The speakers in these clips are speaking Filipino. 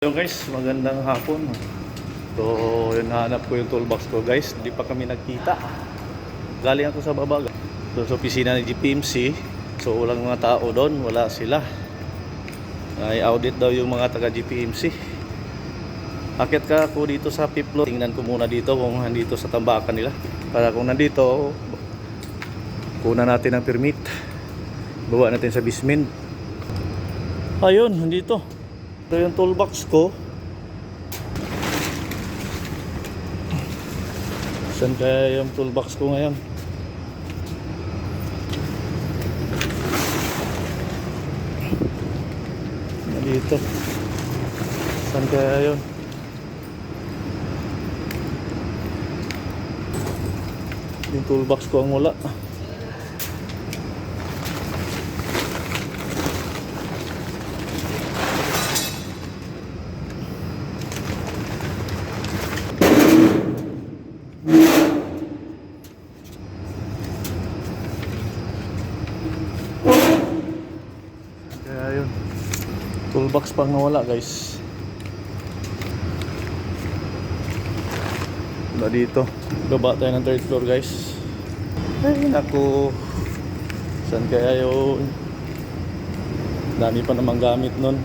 Hello guys, magandang hapon. So, yun, nahanap ko yung toolbox ko guys. Hindi pa kami nagkita. Galing ako sa baba. Doon sa opisina ni GPMC. So, walang mga tao doon. Wala sila. Ay audit daw yung mga taga GPMC. Akit ka ako dito sa Piplo. Tingnan ko muna dito kung nandito sa tambakan nila. Para kung nandito, kunan natin ang permit. Bawa natin sa basement. Ayun, nandito. Ito yung toolbox ko. Saan kaya yung toolbox ko ngayon? Dito. Saan kaya yun? Yung toolbox ko ang wala. Kaya yun, toolbox pang nawala guys. Ba dito, baba tayo ng third floor guys. Ay naku, saan kaya yun? Dami pa namang gamit nun.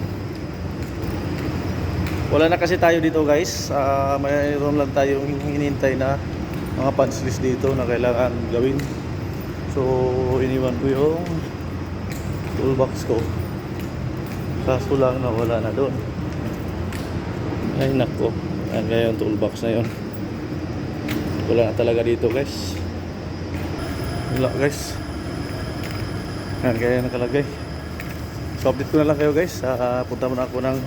Wala na kasi tayo dito guys. Mayroon lang tayong hinihintay na mga punch list dito na kailangan gawin. So iniwan ko yung toolbox ko. Kaso lang na wala na doon. Ay nako, ayan kaya yung toolbox na yun. Wala na talaga dito guys. Wala guys. Ayan kaya nakalagay. So update ko na lang kayo guys. Punta muna ako ng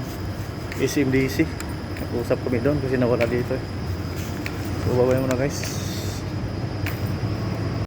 SMDC. Nag-usap kami doon kasi nawala dito. So babay muna guys.